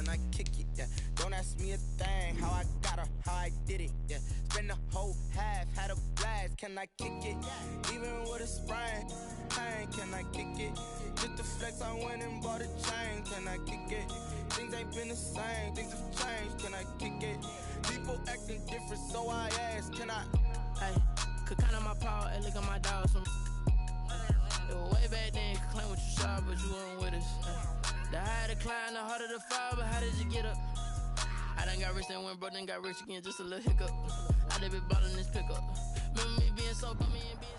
can I kick it? Yeah, don't ask me a thing, how I got her, how I did it. Yeah, spend the whole half, had a blast, can I kick it? Even with a sprain, pain, can I kick it? Just the flex, I went and bought a chain, can I kick it? Things ain't been the same, things have changed, can I kick it? People acting different, so I ask, can I? Hey, could count on my power, and look at my dogs from. It was way back then, could claim what you saw, but you weren't with us. The higher the climb, the harder the fall, but how did you get up? I done got rich, then went broke, then got rich again, just a little hiccup. I done been ballin' this pickup. Remember me being so, but me and being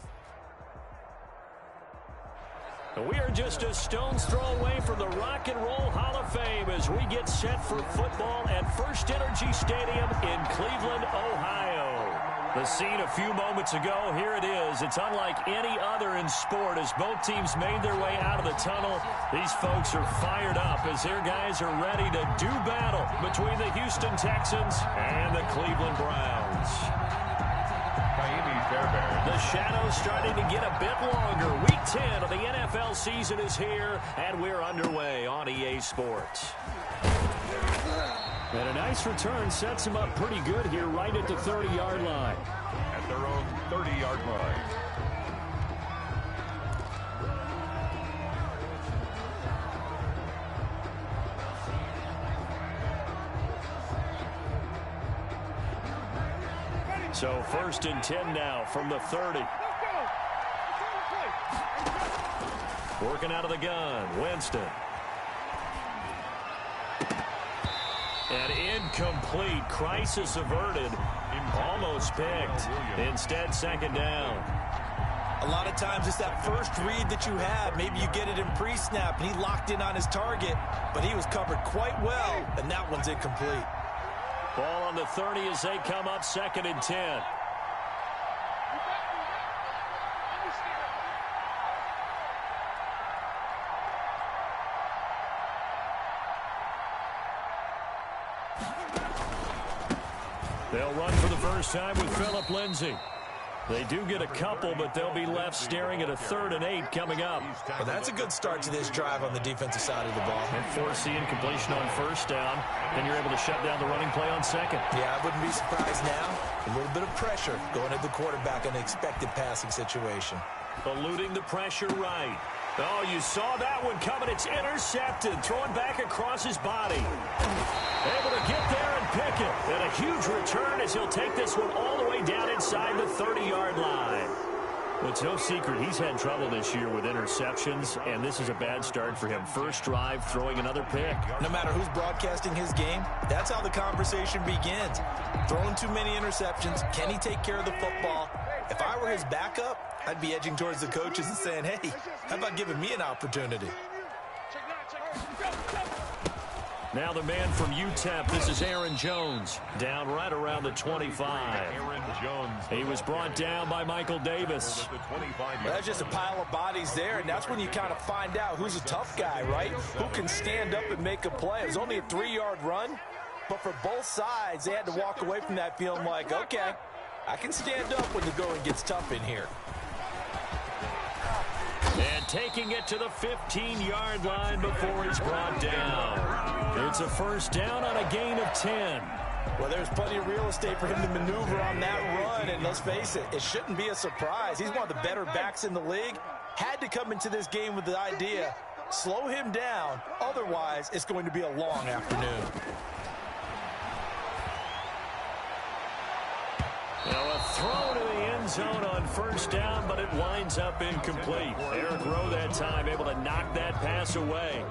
so. We are just a stone's throw away from the Rock and Roll Hall of Fame as we get set for football at First Energy Stadium in Cleveland, Ohio. The scene a few moments ago, here it is. It's unlike any other in sport as both teams made their way out of the tunnel. These folks are fired up as their guys are ready to do battle between the Houston Texans and the Cleveland Browns. The shadow's starting to get a bit longer. Week 10 of the NFL season is here, and we're underway on EA Sports. And a nice return sets him up pretty good here right at the 30-yard line. At their own 30-yard line. So 1st and 10 now from the 30. Working out of the gun, Winston. And incomplete. Crisis averted. Almost picked. Instead, 2nd down. A lot of times it's that first read that you have. Maybe you get it in pre-snap, and he locked in on his target, but he was covered quite well, and that one's incomplete. Ball on the 30 as they come up 2nd and 10. They'll run for the first time with Phillip Lindsay. They do get a couple, but they'll be left staring at a 3rd and 8 coming up. Well, that's a good start to this drive on the defensive side of the ball. And force the incompletion on 1st down. Then you're able to shut down the running play on 2nd. Yeah, I wouldn't be surprised now. A little bit of pressure going at the quarterback in an expected passing situation. Eluding the pressure right. Oh, you saw that one coming. It's intercepted. Throwing back across his body. Able to get there and pick it. And a huge return as he'll take this one all the way down inside the 30-yard line. Well, it's no secret he's had trouble this year with interceptions, and this is a bad start for him. First drive, throwing another pick. No matter who's broadcasting his game, that's how the conversation begins. Throwing too many interceptions. Can he take care of the football? If I were his backup, I'd be edging towards the coaches and saying, hey, how about giving me an opportunity? Now the man from UTEP, this is Aaron Jones, down right around the 25. Aaron Jones. He was brought down by Michael Davis. Well, that's just a pile of bodies there, and that's when you kind of find out who's a tough guy, right? Who can stand up and make a play. It was only a 3-yard run, but for both sides, they had to walk away from that feeling like, okay, I can stand up when the going gets tough in here. And taking it to the 15-yard line before he's brought down. It's a 1st down on a gain of 10. Well, there's plenty of real estate for him to maneuver on that run, and let's face it, it shouldn't be a surprise. He's one of the better backs in the league. Had to come into this game with the idea, slow him down, otherwise it's going to be a long afternoon. Now a throw to the end zone on 1st down, but it winds up incomplete. Eric Rowe that time able to knock that pass away.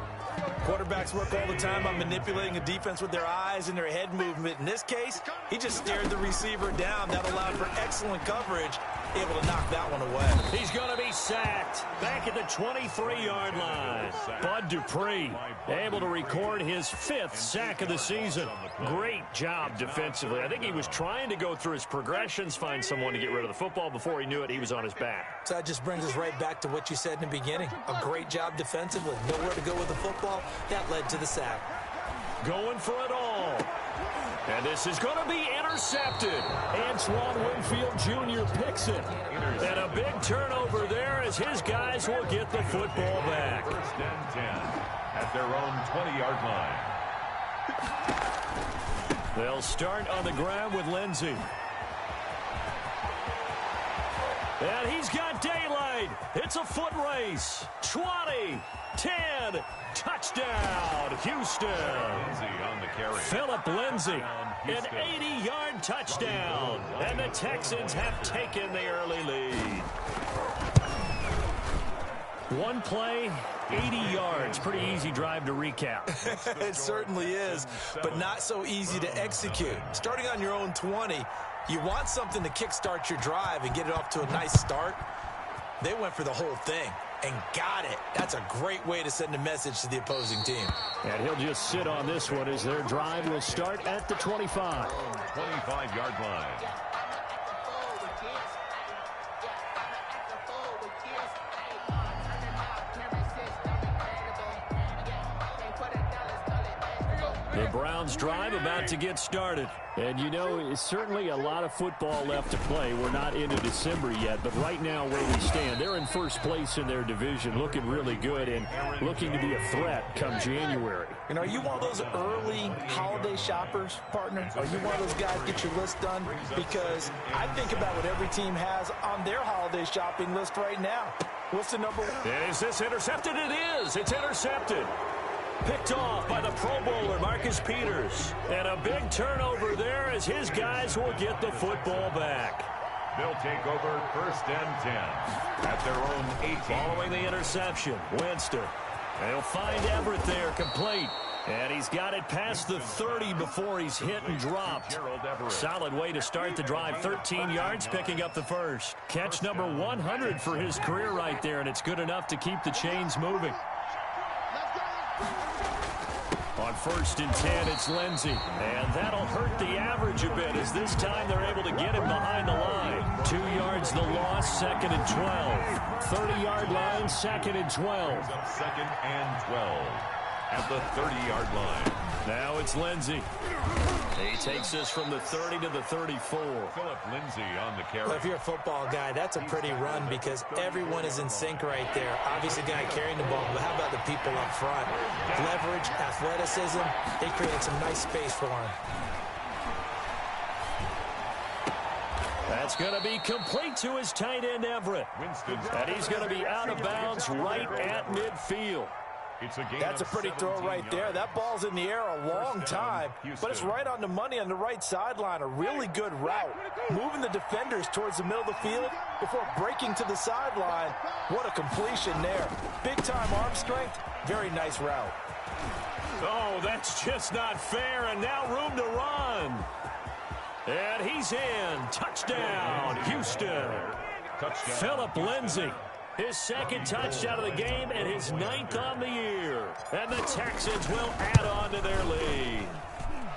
Quarterbacks work all the time on manipulating a defense with their eyes and their head movement. In this case, he just stared the receiver down. That allowed for excellent coverage, able to knock that one away. He's going to be sacked back at the 23-yard line. Bud Dupree able to record his 5th sack of the season. Great job defensively. I think he was trying to go through his progressions, find someone to get rid of the football. Before he knew it, he was on his back. So that just brings us right back to what you said in the beginning. A great job defensively. Nowhere to go with the football. That led to the sack. Going for it all. And this is going to be intercepted. Antoine Winfield Jr. picks it. And a big turnover there as his guys will get the football back. 1st and 10 at their own 20-yard line. They'll start on the ground with Lindsey. And he's got daylight. It's a foot race. 20, 10, touchdown, Houston. On the carry. Philip Lindsey, an 80-yard touchdown. And the Texans have taken the early lead. One play, 80 yards. Pretty easy drive to recap. It certainly is, but not so easy to execute. Starting on your own 20, you want something to kickstart your drive and get it off to a nice start. They went for the whole thing and got it. That's a great way to send a message to the opposing team. And he'll just sit on this one as their drive will start at the 25. 25-yard line. The Browns drive about to get started. And, you know, it's certainly a lot of football left to play. We're not into December yet, but right now where we stand, they're in first place in their division, looking really good and looking to be a threat come January. And are you one of those early holiday shoppers, partner? Are you one of those guys get your list done? Because I think about what every team has on their holiday shopping list right now. What's the number one? Is this intercepted? It is. It's intercepted. Picked off by the Pro Bowler, Marcus Peters. And a big turnover there as his guys will get the football back. They'll take over 1st and 10 at their own 18. Following the interception, Winston. They'll find Everett there, complete. And he's got it past the 30 before he's hit and dropped. Solid way to start the drive. 13 yards, picking up the first. Catch number 100 for his career right there, and it's good enough to keep the chains moving. On 1st and 10, it's Lindsey. And that'll hurt the average a bit as this time they're able to get him behind the line. 2 yards the loss, 2nd and 12. 30-yard line, 2nd and 12. 2nd and 12 at the 30-yard line. Now it's Lindsey. He takes this from the 30 to the 34. Philip Lindsey on the carry. Well, if you're a football guy, that's a pretty run because everyone is in sync right there. Obviously, the guy carrying the ball, but how about the people up front? Leverage, athleticism, they created some nice space for him. That's going to be complete to his tight end, Everett. And he's going to be out of bounds right at midfield. That's a pretty throw right there. That ball's in the air a long time, but it's right on the money on the right sideline. A really good route. Moving the defenders towards the middle of the field before breaking to the sideline. What a completion there. Big-time arm strength. Very nice route. Oh, that's just not fair, and now room to run. And he's in. Touchdown, Houston. Philip Lindsey. His 2nd touchdown of the game and his 9th on the year. And the Texans will add on to their lead.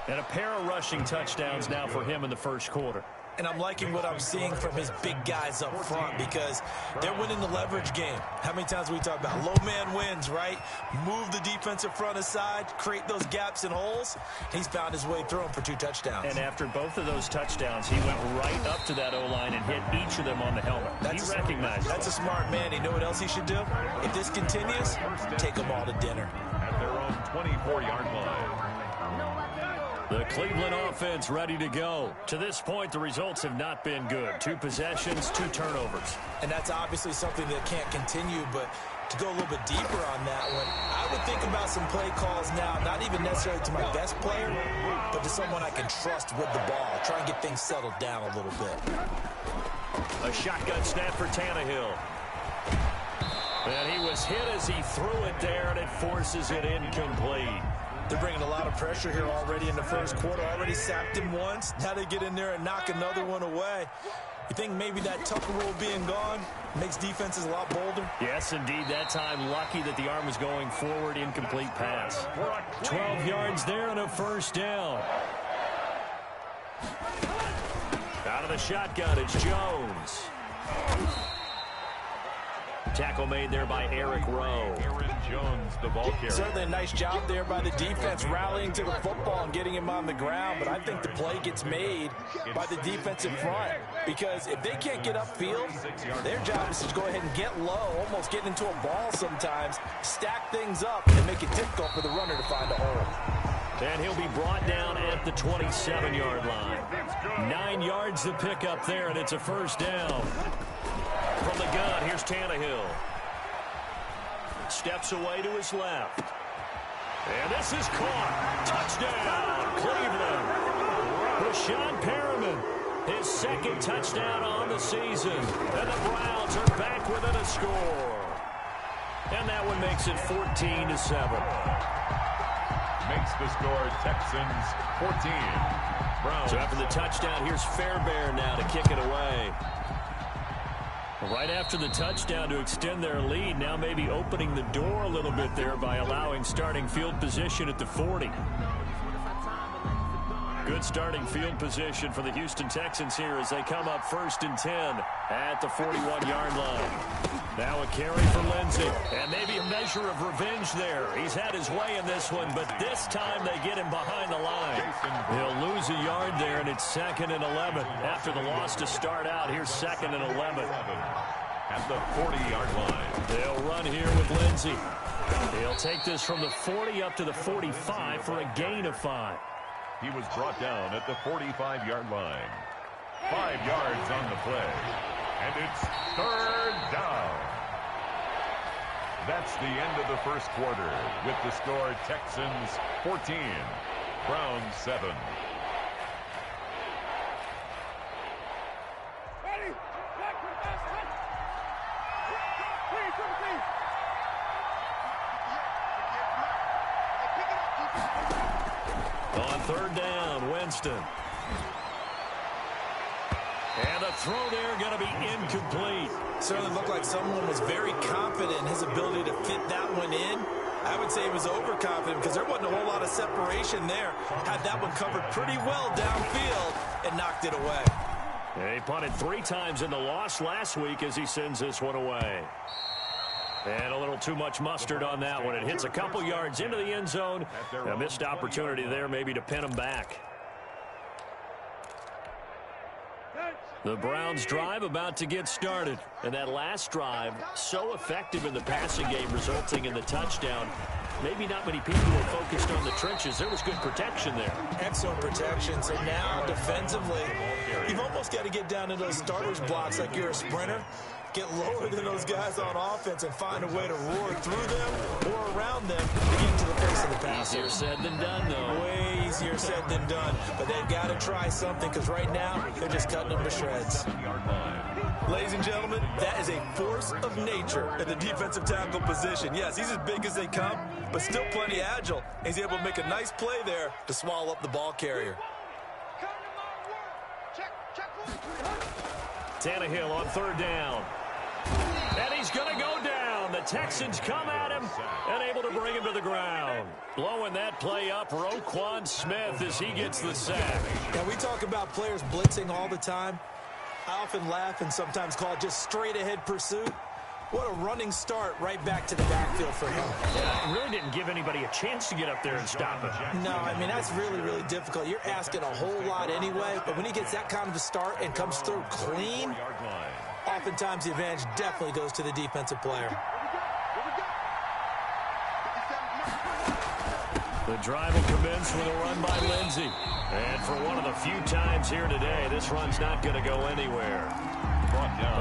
And a pair of rushing touchdowns now for him in the first quarter. And I'm liking what I'm seeing from his big guys up front because they're winning the leverage game. How many times we talk about low man wins, right? Move the defensive front aside, create those gaps and holes. He's found his way through them for 2 touchdowns. And after both of those touchdowns, he went right up to that O-line and hit each of them on the helmet. He recognized it. That's a smart man. You know what else he should do? If this continues, take them all to dinner. At their own 24-yard line. The Cleveland offense ready to go. To this point, the results have not been good. 2 possessions, 2 turnovers. And that's obviously something that can't continue, but to go a little bit deeper on that one, I would think about some play calls now, not even necessarily to my best player, but to someone I can trust with the ball. Try and get things settled down a little bit. A shotgun snap for Tannehill. And he was hit as he threw it there, and it forces it incomplete. They're bringing a lot of pressure here already in the first quarter. Already sacked him once. Now they get in there and knock another one away. You think maybe that Tucker rule being gone makes defenses a lot bolder? Yes, indeed. That time, lucky that the arm was going forward. Incomplete pass. 12 yards there and a first down. Out of the shotgun, it's Jones. Tackle made there by Eric Rowe. Aaron Jones, the ball carrier. Certainly a nice job there by the defense rallying to the football and getting him on the ground, but I think the play gets made by the defensive front because if they can't get upfield, their job is to go ahead and get low, almost get into a ball sometimes, stack things up, and make it difficult for the runner to find a hole. And he'll be brought down at the 27-yard line. 9 yards to pick up there, and it's a first down. From the gun, here's Tannehill. Steps away to his left. And this is caught. Touchdown, Cleveland. Rashawn Perriman, his second touchdown on the season. And the Browns are back within a score. And that one makes it 14-7. Makes the score Texans 14. Browns. So after the touchdown, here's Fairbairn now to kick it away. Right after the touchdown to extend their lead, now maybe opening the door a little bit there by allowing starting field position at the 40. Good starting field position for the Houston Texans here as they come up 1st and 10 at the 41-yard line. Now a carry for Lindsey, and maybe a measure of revenge there. He's had his way in this one, but this time they get him behind the line. He'll lose a yard there, and it's 2nd and 11. After the loss to start out, here's 2nd and 11. At the 40-yard line. They'll run here with Lindsey. He'll take this from the 40 up to the 45 for a gain of 5. He was brought down at the 45-yard line. 5 yards on the play. And it's 3rd down. That's the end of the first quarter with the score Texans 14, Browns 7. On 3rd down, Winston. And the throw there going to be incomplete. Certainly looked like someone was very confident in his ability to fit that one in. I would say he was overconfident because there wasn't a whole lot of separation there. Had that one covered pretty well downfield and knocked it away. And he punted 3 times in the loss last week as he sends this one away. And a little too much mustard on that one. It hits a couple yards into the end zone. A missed opportunity there maybe to pin him back. The Browns drive about to get started. And that last drive, so effective in the passing game, resulting in the touchdown. Maybe not many people were focused on the trenches. There was good protection there. Excellent protection. So now, defensively, you've almost got to get down in those starters blocks like you're a sprinter. Get lower than those guys on offense and find a way to roar through them or around them to get into the face of the passer. Easier said than done, though. Way easier said than done. But they've got to try something because right now they're just cutting them to shreds. Ladies and gentlemen, that is a force of nature in the defensive tackle position. Yes, he's as big as they come, but still plenty agile. He's able to make a nice play there to swallow up the ball carrier. Tannehill on 3rd down. And he's going to go down. The Texans come at him and able to bring him to the ground. Blowing that play up, Roquan Smith as he gets the sack. Now, we talk about players blitzing all the time. I often laugh and sometimes call it just straight-ahead pursuit. What a running start right back to the backfield for him. Yeah, it really didn't give anybody a chance to get up there and stop him. No, I mean, that's really, really difficult. You're asking a whole lot anyway, but when he gets that kind of a start and comes through clean, oftentimes the advantage definitely goes to the defensive player. The drive will commence with a run by Lindsey. And for one of the few times here today, this run's not going to go anywhere.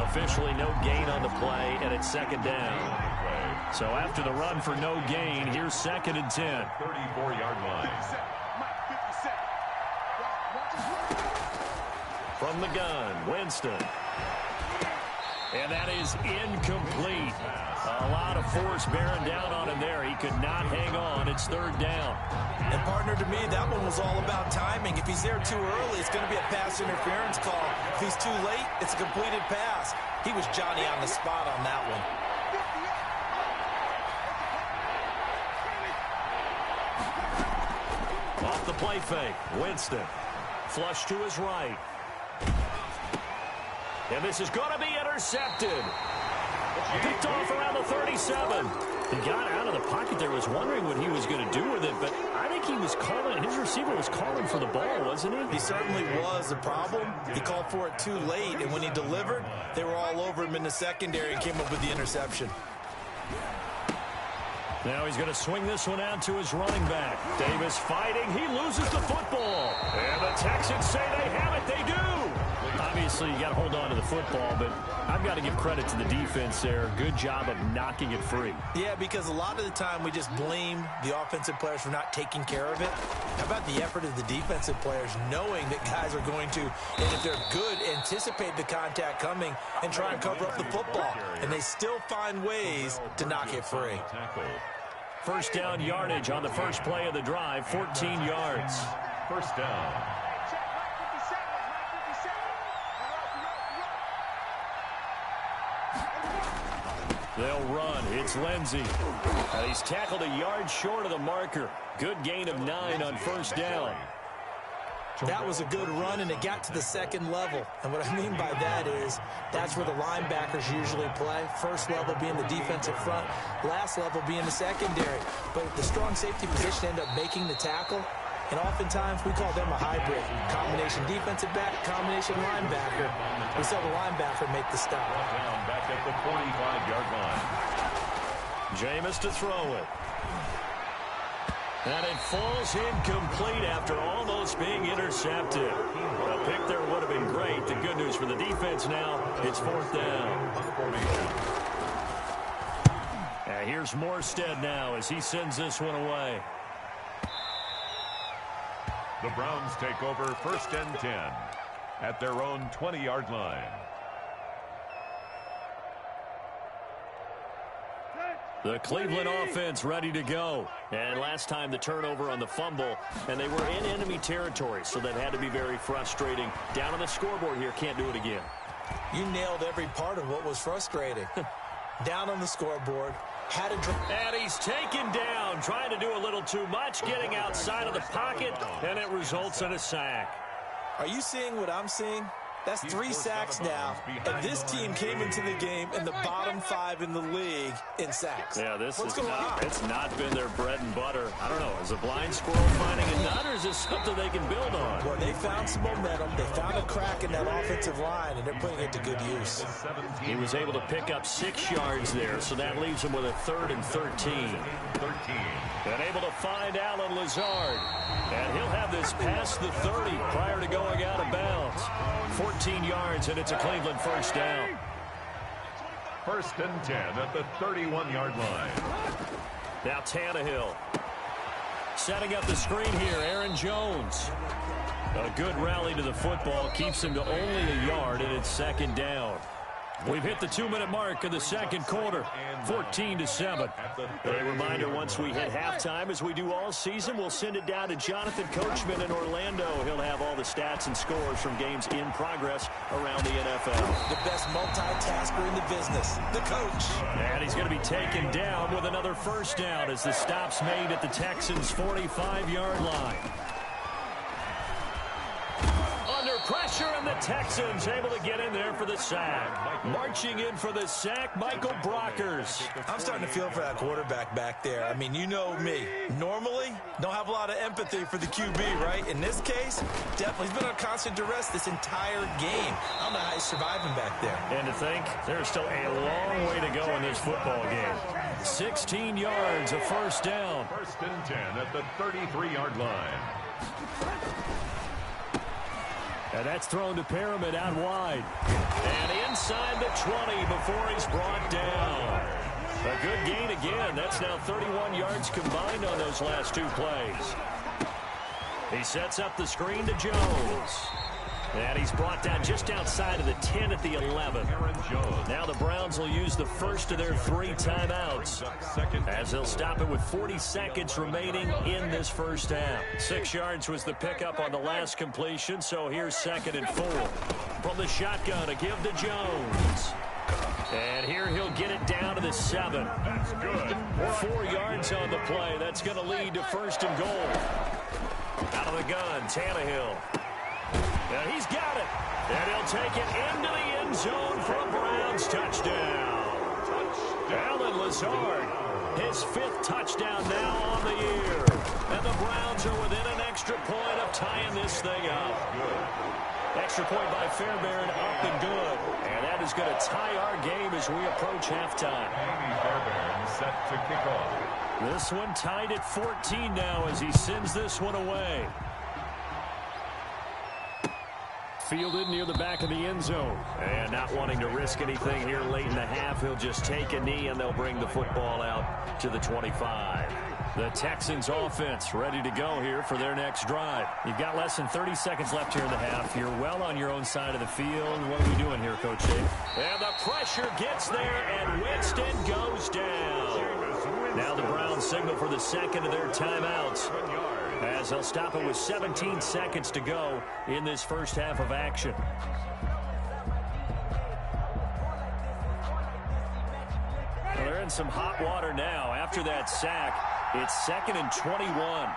Officially no gain on the play, and it's 2nd down. So after the run for no gain, here's 2nd and 10. 34-yard line. From the gun, Winston. And that is incomplete. A lot of force bearing down on him there. He could not hang on. It's 3rd down. And, partner, to me, that one was all about timing. If he's there too early, it's going to be a pass interference call. If he's too late, it's a completed pass. He was Johnny on the spot on that one. Off the play fake, Winston. Flush to his right. And this is going to be intercepted. Picked off around the 37. He got out of the pocket there, was wondering what he was going to do with it, but I think he was calling, his receiver was calling for the ball, wasn't he? He certainly was. The problem, he called for it too late, and when he delivered, they were all over him in the secondary and came up with the interception. Now he's going to swing this one out to his running back. Davis fighting. He loses the football. And the Texans say they have it. They do. Obviously, you got to hold on to the football, but I've got to give credit to the defense there. Good job of knocking it free. Yeah, because a lot of the time we just blame the offensive players for not taking care of it. How about the effort of the defensive players knowing that guys are going to, and if they're good, anticipate the contact coming and try and cover up the football. And they still find ways to knock it free. First down yardage on the first play of the drive, 14 yards. First down. They'll run. It's Lindsey. And he's tackled a yard short of the marker. Good gain of 9 on first down. That was a good run, and it got to the second level. And what I mean by that is that's where the linebackers usually play. First level being the defensive front, last level being the secondary. But if the strong safety position end up making the tackle, and oftentimes we call them a hybrid. Combination defensive back, combination linebacker. We saw the linebacker make the stop. Down back at the 45-yard line. Jameis to throw it. And it falls incomplete after almost being intercepted. A pick there would have been great. The good news for the defense now, it's fourth down. And here's Morstead now as he sends this one away. The Browns take over first and 10 at their own 20-yard line. The Cleveland offense ready to go. And last time the turnover on the fumble, and they were in enemy territory, so that had to be very frustrating. Down on the scoreboard here, can't do it again. You nailed every part of what was frustrating. Down on the scoreboard. And he's taken down, trying to do a little too much, getting outside of the pocket, and it results in a sack. Are you seeing what I'm seeing? That's 3 sacks now, and this team came into the game in the bottom 5 in the league in sacks. Yeah, What's going on? It's not been their bread and butter. I don't know, is a blind squirrel finding a nut, or is this something they can build on? Well, they found some momentum. They found a crack in that offensive line, and they're putting it to good use. He was able to pick up 6 yards there, so that leaves him with a 3rd and 13. And able to find Alan Lazard. And he'll have this past the 30 prior to going out of bounds. 14 yards, and it's a Cleveland first down. First and 10 at the 31-yard line. Now Tannehill. Setting up the screen here, Aaron Jones. A good rally to the football, keeps him to only a yard, and it's second down. We've hit the 2-minute mark of the second quarter, 14-7. A reminder, once we hit halftime, as we do all season, we'll send it down to Jonathan Coachman in Orlando. He'll have all the stats and scores from games in progress around the NFL. The best multitasker in the business, the coach. And he's going to be taken down with another first down as the stop's made at the Texans' 45-yard line. Pressure, and the Texans able to get in there for the sack. Marching in for the sack, Michael Brockers. I'm starting to feel for that quarterback back there. I mean, you know me. Normally, don't have a lot of empathy for the QB, right? In this case, definitely. He's been on constant duress this entire game. I don't know how he's surviving back there. And to think, there's still a long way to go in this football game. 16 yards, a first down. First and 10 at the 33-yard line. And that's thrown to Pyramid out wide. And inside the 20 before he's brought down. A good gain again. That's now 31 yards combined on those last 2 plays. He sets up the screen to Jones. And he's brought down just outside of the 10 at the 11. Now the Browns will use the first of their 3 timeouts, as they'll stop it with 40 seconds remaining in this first half. 6 yards was the pickup on the last completion, so here's 2nd and 4. From the shotgun, a give to Jones. And here he'll get it down to the 7. That's good. 4 yards on the play. That's going to lead to 1st and goal. Out of the gun, Tannehill. And he's got it. And he'll take it into the end zone for a Browns touchdown. Alan Lazard, his 5th touchdown now on the year. And the Browns are within an extra point of tying this thing up. Extra point by Fairbairn, up and good. And that is going to tie our game as we approach halftime. Amy Fairbairn set to kick off. This one tied at 14 now as he sends this one away. Fielded near the back of the end zone. And not wanting to risk anything here late in the half, he'll just take a knee and they'll bring the football out to the 25. The Texans offense ready to go here for their next drive. You've got less than 30 seconds left here in the half. You're well on your own side of the field. What are we doing here, Coach Dave? And the pressure gets there, and Winston goes down. Now the Browns signal for the second of their timeouts, as they'll stop it with 17 seconds to go in this first half of action. Well, they're in some hot water now. After that sack, it's 2nd and 21.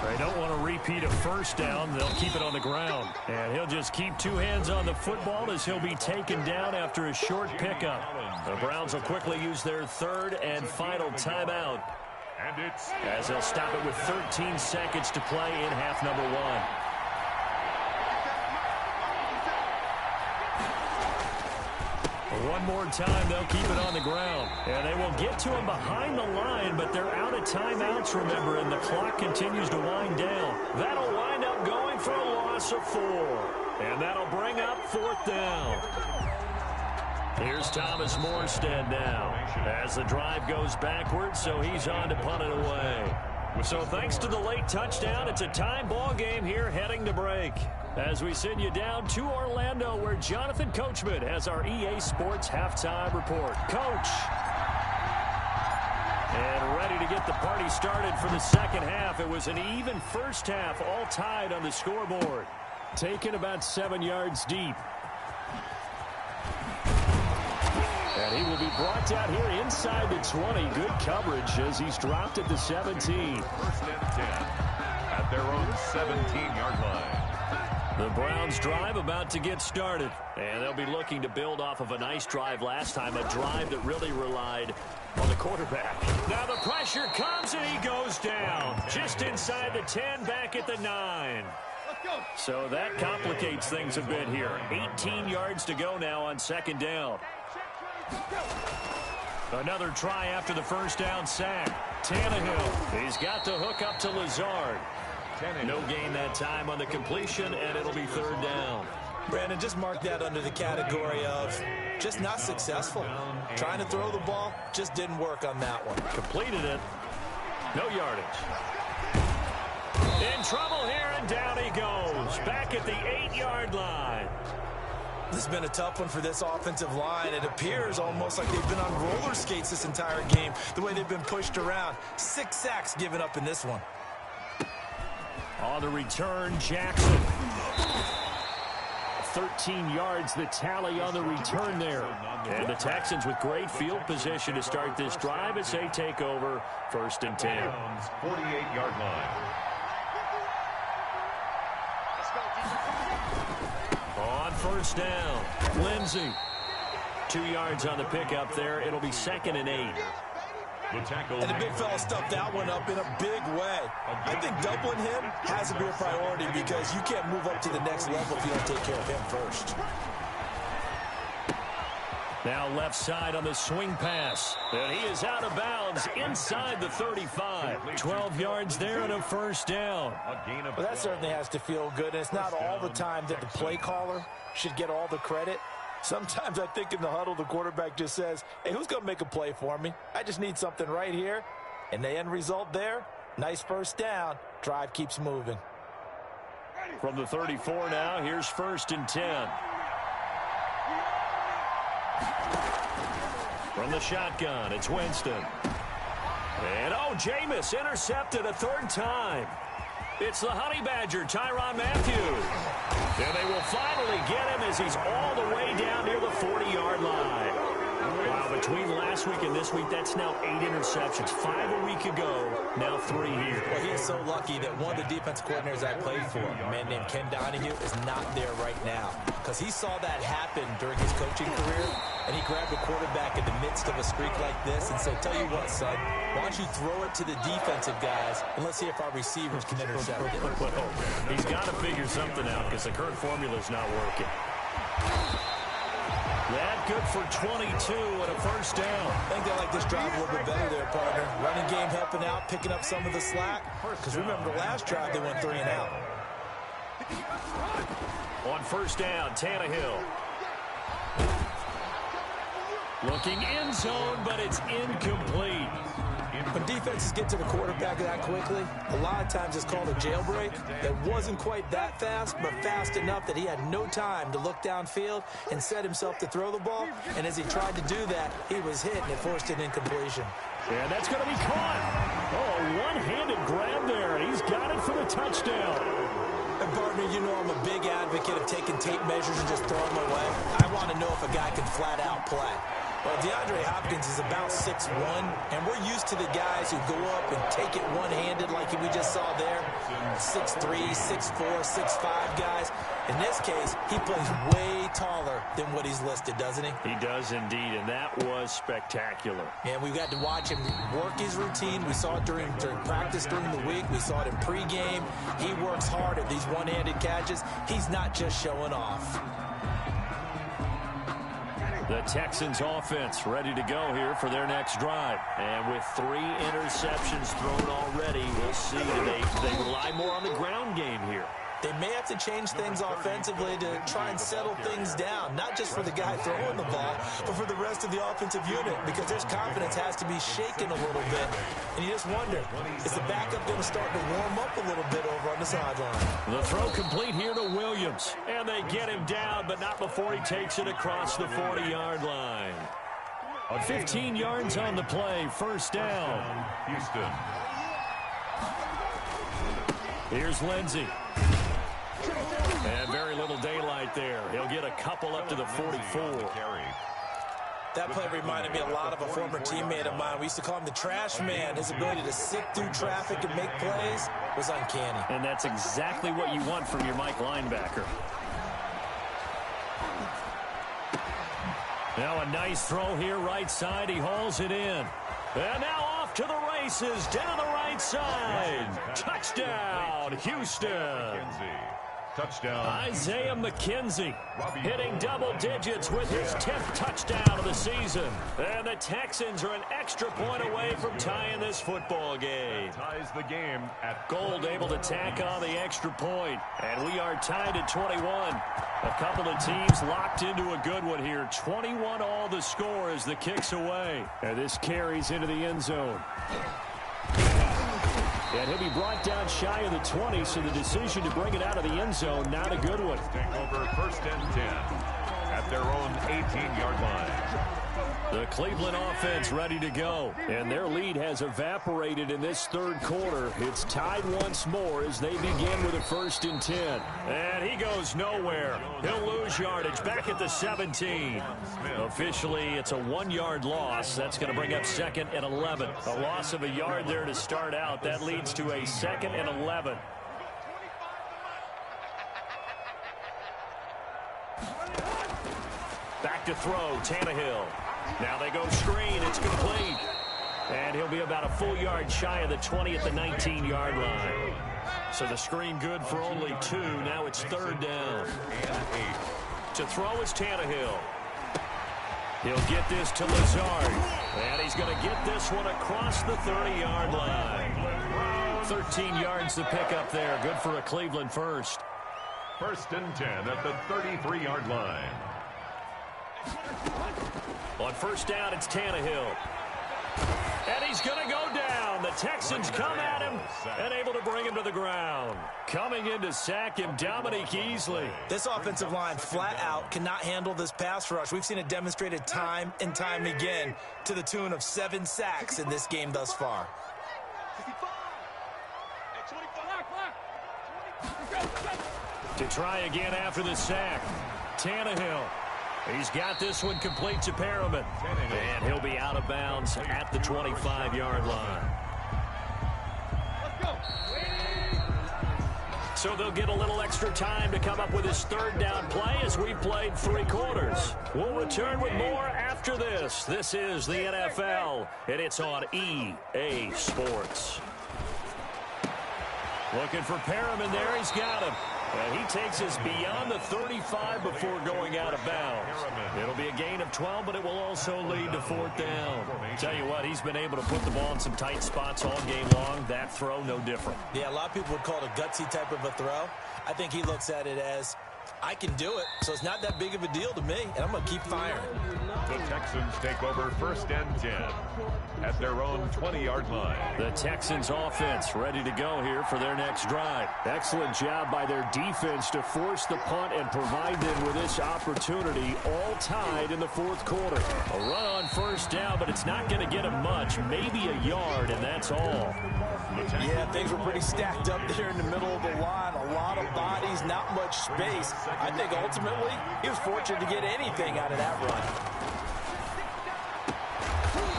They don't want to repeat a first down. They'll keep it on the ground. And he'll just keep two hands on the football as he'll be taken down after a short pickup. The Browns will quickly use their third and final timeout, as they'll stop it with 13 seconds to play in half number one. One more time, they'll keep it on the ground. And they will get to him behind the line, but they're out of timeouts, remember, and the clock continues to wind down. That'll wind up going for a loss of 4. And that'll bring up 4th down. Here's Thomas Morstead now as the drive goes backwards, so he's on to punt it away. So thanks to the late touchdown, it's a tie ball game here heading to break, as we send you down to Orlando, where Jonathan Coachman has our EA Sports halftime report. Coach. And ready to get the party started for the second half. It was an even first half, all tied on the scoreboard. Taken about 7 yards deep. And he will be brought down here inside the 20. Good coverage as he's dropped at the 17. 1st and 10 at their own 17-yard line. The Browns drive about to get started. And they'll be looking to build off of a nice drive last time, a drive that really relied on the quarterback. Now the pressure comes and he goes down. Just inside the 10, back at the 9. So that complicates things a bit here. 18 yards to go now on 2nd down. Another try after the first down sack. Tannehill, he's got the hook up to Lazard. No gain that time on the completion, and it'll be 3rd down. Brandon, just mark that under the category of just not successful. Trying to throw the ball, just didn't work on that one. Completed it. No yardage. In trouble here, and down he goes. Back at the 8-yard line. This has been a tough one for this offensive line. It appears almost like they've been on roller skates this entire game, the way they've been pushed around. 6 sacks given up in this one. On the return, Jackson. 13 yards, the tally on the return there. And the Texans with great field position to start this drive as they take over 1st and 10. 48-yard line. On 1st down, Lindsey. 2 yards on the pickup there. It'll be 2nd and 8. And the big fella stuffed that one up in a big way. I think doubling him has to be a priority because you can't move up to the next level if you don't take care of him first. Now left side on the swing pass. And he is out of bounds inside the 35. 12 yards there and a 1st down. Well, that certainly has to feel good. And it's not all the time that the play caller should get all the credit. Sometimes I think in the huddle, the quarterback just says, hey, who's going to make a play for me? I just need something right here. And the end result there, nice 1st down. Drive keeps moving. From the 34 now, here's 1st and 10. From the shotgun, it's Winston. And, Jameis intercepted a 3rd time. It's the Honey Badger, Tyrann Mathieu. And they will finally get him as he's all the way down near the 40-yard line. Wow, between last week and this week, that's now 8 interceptions. 5 a week ago, now 3 here. Well, he is so lucky that one of the defense coordinators I played for, a man named Ken Donahue, is not there right now. Because he saw that happen during his coaching career, and he grabbed a quarterback in the midst of a streak like this and said, tell you what, son, why don't you throw it to the defensive guys, and let's see if our receivers can intercept it. Well, he's got to figure something out because the current formula is not working. That good for 22 and a first down. I think they like this drive a little bit better there, partner. Running game helping out, picking up some of the slack. Because remember the last drive, they went 3 and out. On first down, Tannehill. Looking end zone, but it's incomplete. When defenses get to the quarterback that quickly, a lot of times it's called a jailbreak. It wasn't quite that fast, but fast enough that he had no time to look downfield and set himself to throw the ball. And as he tried to do that, he was hit, and it forced an incompletion. And that's going to be caught. Oh, a one-handed grab there, and he's got it for the touchdown. And partner, you know I'm a big advocate of taking tape measures and just throwing them away. I want to know if a guy can flat out play. Well, DeAndre Hopkins is about 6'1", and we're used to the guys who go up and take it one-handed like we just saw there. 6'3", 6'4", 6'5 guys. In this case, he plays way taller than what he's listed, doesn't he? He does indeed, and that was spectacular. And we've got to watch him work his routine. We saw it during practice during the week. We saw it in pregame. He works hard at these one-handed catches. He's not just showing off. The Texans offense ready to go here for their next drive. And with 3 interceptions thrown already, we'll see they rely more on the ground game here. They may have to change things offensively to try and settle things down, not just for the guy throwing the ball, but for the rest of the offensive unit, because their confidence has to be shaken a little bit. And you just wonder, is the backup going to start to warm up a little bit over on the sideline? The throw complete here to Williams, and they get him down, but not before he takes it across the 40-yard line. 15 yards on the play, first down. Houston. Here's Lindsey. And very little daylight there. He'll get a couple up to the 44. That play reminded me a lot of a former teammate of mine. We used to call him the trash man. His ability to sift through traffic and make plays was uncanny. And that's exactly what you want from your Mike linebacker. Now a nice throw here right side. He hauls it in. And now off to the races down the right side. Touchdown, Houston. Touchdown. Isaiah McKenzie hitting double digits with his 10th touchdown of the season. And the Texans are an extra point away from tying this football game. Ties the game at Gold able to tack on the extra point. And we are tied at 21. A couple of teams locked into a good one here. 21 all the score as the kick's away. And this carries into the end zone. And he'll be brought down shy of the 20, so the decision to bring it out of the end zone, not a good one. Take over first and 10 at their own 18-yard line. The Cleveland offense ready to go. And their lead has evaporated in this third quarter. It's tied once more as they begin with a first and 10. And he goes nowhere. He'll lose yardage back at the 17. Officially, it's a 1-yard loss. That's going to bring up second and 11. A loss of a yard there to start out. That leads to a second and 11. Back to throw, Tannehill. Now they go screen. It's complete. And he'll be about a full yard shy of the 20 at the 19-yard line. So the screen good for only 2. Now it's third down. To throw is Tannehill. He'll get this to Lazard. And he's going to get this one across the 30-yard line. 13 yards to pick up there. Good for a Cleveland first. First and 10 at the 33-yard line. On first down, it's Tannehill. And he's going to go down. The Texans come at him and able to bring him to the ground. Coming in to sack him, Dominique Easley. This offensive line flat out cannot handle this pass rush. We've seen it demonstrated time and time again to the tune of 7 sacks in this game thus far. To try again after the sack, Tannehill. He's got this one complete to Perriman. And he'll be out of bounds at the 25-yard line. So they'll get a little extra time to come up with his third down play as we've played 3 quarters. We'll return with more after this. This is the NFL, and it's on EA Sports. Looking for Perriman there. He's got him. And he takes us beyond the 35 before going out of bounds. It'll be a gain of 12, but it will also lead to fourth down. Tell you what, he's been able to put the ball in some tight spots all game long. That throw, no different. Yeah, a lot of people would call it a gutsy type of a throw. I think he looks at it as, I can do it, so it's not that big of a deal to me, and I'm going to keep firing. The Texans take over 1st and 10 at their own 20-yard line. The Texans offense ready to go here for their next drive. Excellent job by their defense to force the punt and provide them with this opportunity, all tied in the fourth quarter. A run on 1st down, but it's not going to get him much, maybe a yard, and that's all. Yeah, things were pretty stacked up there in the middle of the line. A lot of bodies, not much space. I think ultimately he was fortunate to get anything out of that run.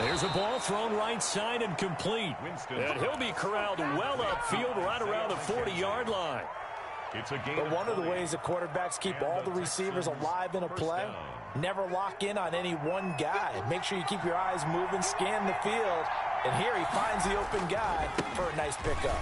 There's a ball thrown right side and complete. And he'll be corralled well upfield right around the 40-yard line. It's a game. But one of the ways the quarterbacks keep all the receivers alive in a play, never lock in on any one guy. Make sure you keep your eyes moving, scan the field. And here he finds the open guy for a nice pickup.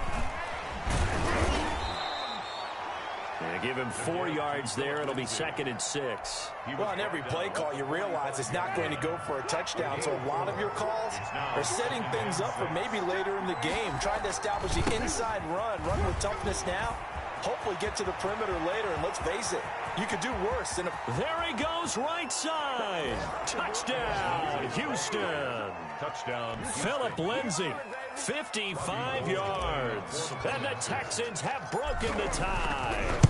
And give him 4 yards there. It'll be 2nd and 6. Well, on every play call, you realize it's not going to go for a touchdown. So a lot of your calls are setting things up for maybe later in the game, trying to establish the inside run with toughness now. Hopefully get to the perimeter later, and let's face it, you could do worse than a... There he goes, right side. Touchdown, Houston. Touchdown. Philip Lindsay, 55 yards. And the Texans have broken the tie.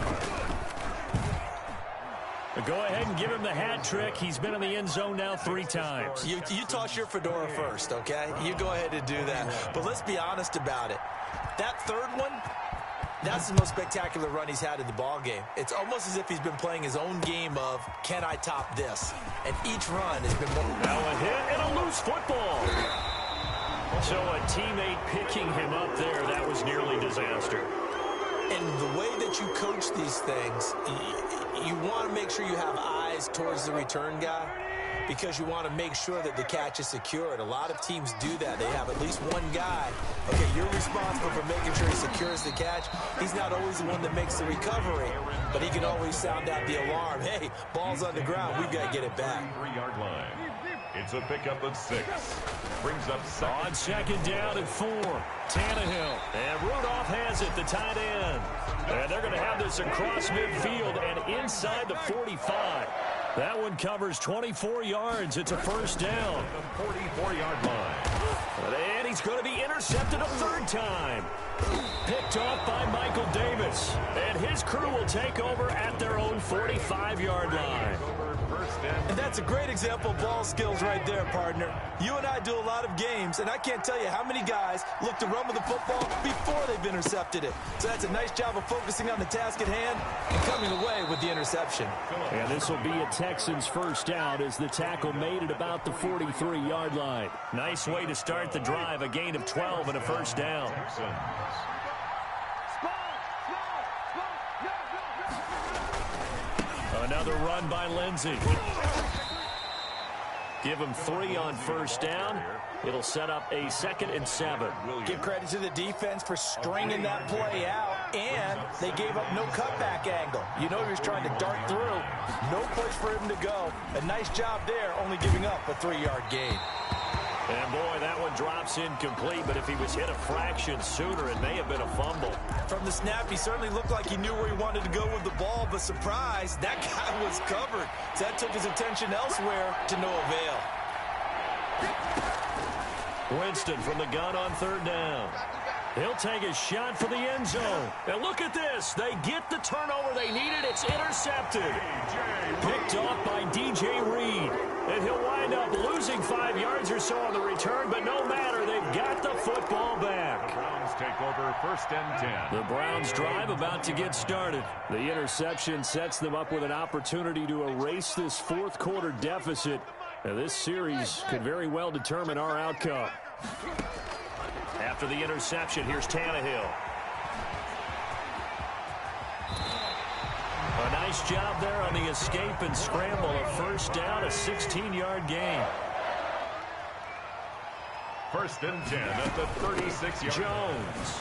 Go ahead and give him the hat trick. He's been in the end zone now 3 times. You toss your fedora first, okay? You go ahead and do that. But let's be honest about it. That third one, that's the most spectacular run he's had in the ball game. It's almost as if he's been playing his own game of, can I top this? And each run has been more... Now a hit and a loose football. So a teammate picking him up there, that was nearly disaster. And the way that you coach these things, you want to make sure you have eyes towards the return guy because you want to make sure that the catch is secured. A lot of teams do that. They have at least one guy. Okay, you're responsible for making sure he secures the catch. He's not always the one that makes the recovery, but he can always sound out the alarm. Hey, ball's on the ground. We've got to get it back. 3-yard line. It's a pickup of 6. Brings up 2nd. On 2nd down and 4. Tannehill. And Rudolph has it, the tight end. And they're going to have this across midfield and inside the 45. That one covers 24 yards. It's a 1st down. The 44-yard line. And he's going to be intercepted a 3rd time. Picked off by Michael Davis. And his crew will take over at their own 45-yard line. And that's a great example of ball skills right there, partner. You and I do a lot of games, and I can't tell you how many guys look to run with the football before they've intercepted it. So that's a nice job of focusing on the task at hand and coming away with the interception. And this will be a Texans 1st down as the tackle made it about the 43-yard line. Nice way to start the drive, a gain of 12 and a 1st down. Another run by Lindsay. Give him 3 on 1st down. It'll set up a 2nd and 7. Give credit to the defense for stringing that play out, and they gave up no cutback angle. You know he was trying to dart through. No place for him to go. A nice job there, only giving up a 3-yard gain. And boy, that one drops incomplete, but if he was hit a fraction sooner, it may have been a fumble. From the snap, he certainly looked like he knew where he wanted to go with the ball, but surprise, that guy was covered. So that took his attention elsewhere to no avail. Winston from the gun on 3rd down. He'll take a shot for the end zone. And look at this. They get the turnover they needed. It's intercepted. Picked off by DJ Reed. And he'll wind up losing 5 yards or so on the return, but no matter, they've got the football back. The Browns take over 1st and 10. The Browns drive about to get started. The interception sets them up with an opportunity to erase this 4th quarter deficit. Now, this series could very well determine our outcome. After the interception, here's Tannehill. A nice job there on the escape and scramble. A 1st down, a 16-yard gain. 1st and 10 at the 36-yard line. Jones.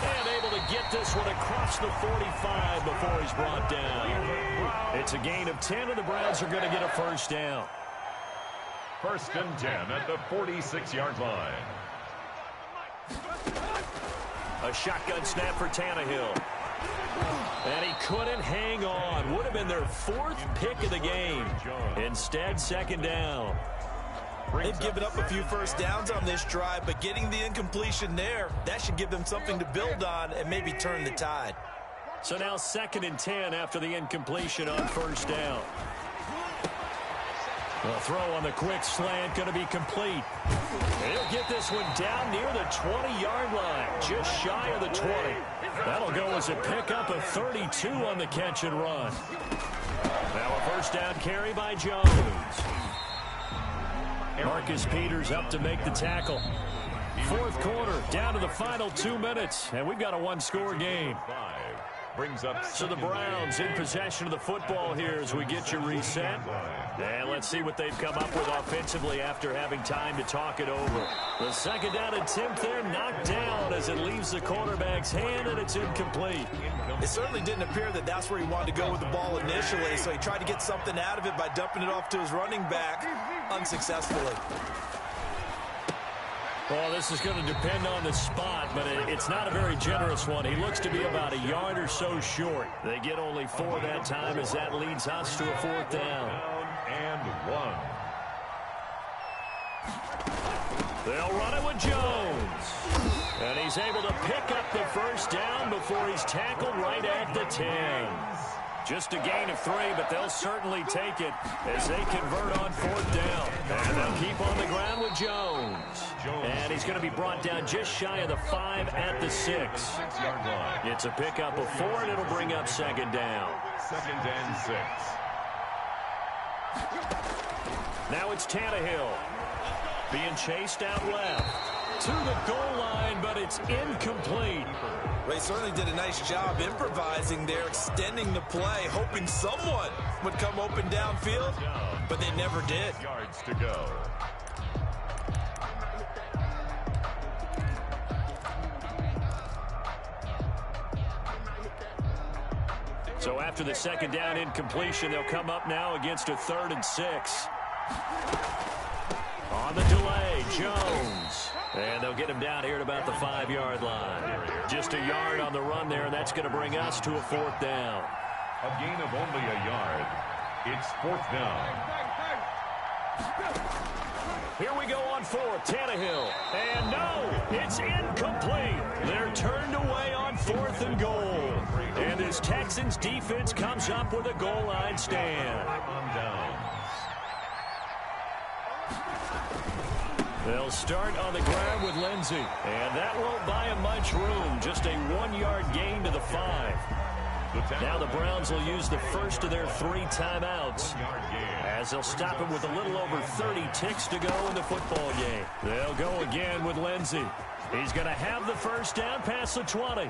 And able to get one across the 45 before he's brought down. It's a gain of 10, and the Browns are going to get a first down. 1st and 10 at the 46-yard line. A shotgun snap for Tannehill. And he couldn't hang on. Would have been their 4th pick of the game. Instead, 2nd down. They've given up a few first downs on this drive, but getting the incompletion there, that should give them something to build on and maybe turn the tide. So now 2nd and 10 after the incompletion on 1st down. The throw on the quick slant going to be complete. He'll get this one down near the 20-yard line, just shy of the 20. That'll go as a pickup of 32 on the catch and run. Now a first down carry by Jones. Marcus Peters up to make the tackle. 4th quarter, down to the final 2 minutes, and we've got a one-score game. So the Browns in possession of the football here as we get you reset. And let's see what they've come up with offensively after having time to talk it over. The 2nd down attempt there knocked down as it leaves the quarterback's hand, and it's incomplete. It certainly didn't appear that that's where he wanted to go with the ball initially, so he tried to get something out of it by dumping it off to his running back unsuccessfully. Well, this is going to depend on the spot, but it's not a very generous one. He looks to be about a yard or so short. They get only 4 that time as that leads us to a 4th down. And 1. They'll run it with Jones. And he's able to pick up the first down before he's tackled right at the 10. Just a gain of 3, but they'll certainly take it as they convert on 4th down. And they'll keep on the ground with Jones. And he's going to be brought down just shy of the 5 at the 6. 6-yard line. It's a pickup of 4, and it'll bring up 2nd down. 2nd and 6. Now it's Tannehill being chased out left to the goal line, but it's incomplete. They certainly did a nice job improvising there, extending the play, hoping someone would come open downfield, but they never did. Yards to go. So after the 2nd down incompletion, they'll come up now against a 3rd and 6. On the delay, Jones. And they'll get him down here at about the 5-yard line. Just a yard on the run there, and that's going to bring us to a 4th down. A gain of only a yard. It's 4th down. Here we go on 4th, Tannehill. And no, it's incomplete. They're turned away on 4th and goal. And this Texans defense comes up with a goal line stand. On down. They'll start on the ground with Lindsey. And that won't buy him much room. Just a 1-yard gain to the 5. Now the Browns will use the first of their 3 timeouts as they'll stop him with a little over 30 ticks to go in the football game. They'll go again with Lindsey. He's going to have the first down past the 20.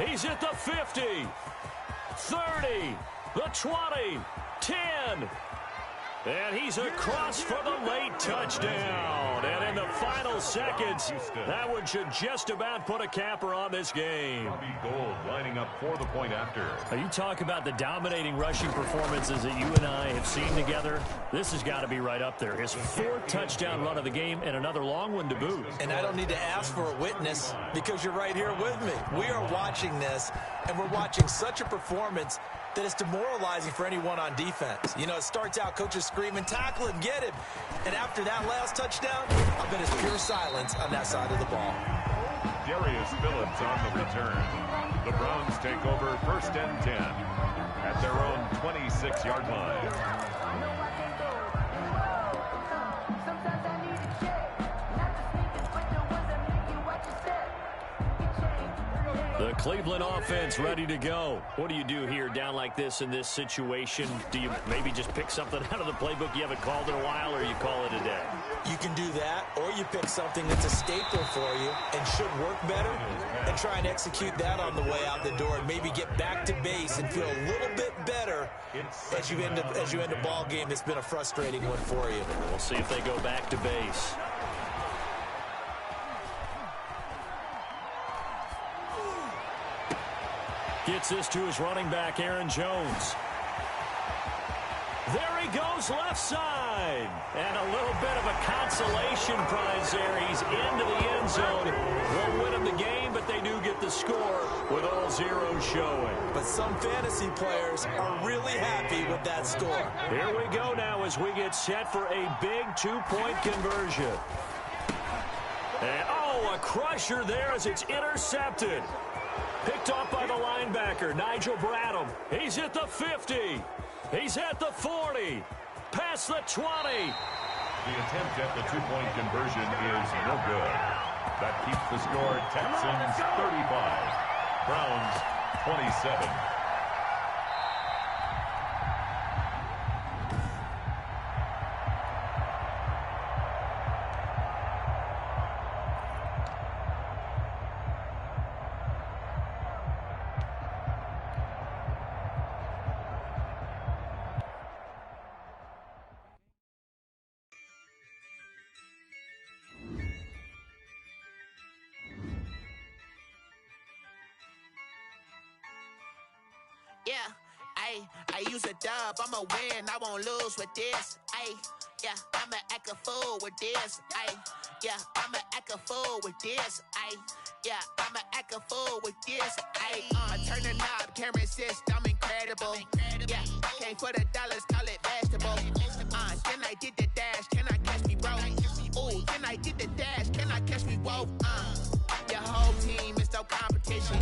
He's at the 50, 30, the 20, 10. And he's across for the late touchdown. And in the final seconds, that one should just about put a capper on this game. Gold lining up for the point after. You talk about the dominating rushing performances that you and I have seen together. This has got to be right up there. His 4th touchdown run of the game and another long one to boot. And I don't need to ask for a witness because you're right here with me. We are watching this, and we're watching such a performance that is demoralizing for anyone on defense. You know, it starts out coaches screaming, tackle him, get him. And after that last touchdown, I bet it's pure silence on that side of the ball. Darius Phillips on the return. The Browns take over 1st and 10 at their own 26-yard line. The Cleveland offense ready to go. What do you do here down like this in this situation? Do you maybe just pick something out of the playbook you haven't called in a while, or you call it a day? You can do that, or you pick something that's a staple for you and should work better and try and execute that on the way out the door and maybe get back to base and feel a little bit better as you end a ball game that's been a frustrating one for you. We'll see if they go back to base. Gets this to his running back, Aaron Jones. There he goes, left side. And a little bit of a consolation prize there. He's into the end zone. Won't win him the game, but they do get the score with all zeros showing. But some fantasy players are really happy with that score. Here we go now as we get set for a big two-point conversion. And, oh, a crusher there as it's intercepted. Picked off by the linebacker, Nigel Bradham. He's at the 50. He's at the 40. Past the 20. The attempt at the two-point conversion is no good. That keeps the score Texans 35. Browns 27. Yeah, I use a dub, I'ma win, I won't lose with this. Yeah, I'ma act a fool with this. Yeah, I'ma act a fool with this. Yeah, I'ma act a fool with this. Turn the knob, camera assist, I'm incredible. Yeah, came for the dollars, call it vegetable. Then I did the dash, can I catch me, bro? Ooh, then I did the dash, can I catch me, whoa? Your whole team is no competition.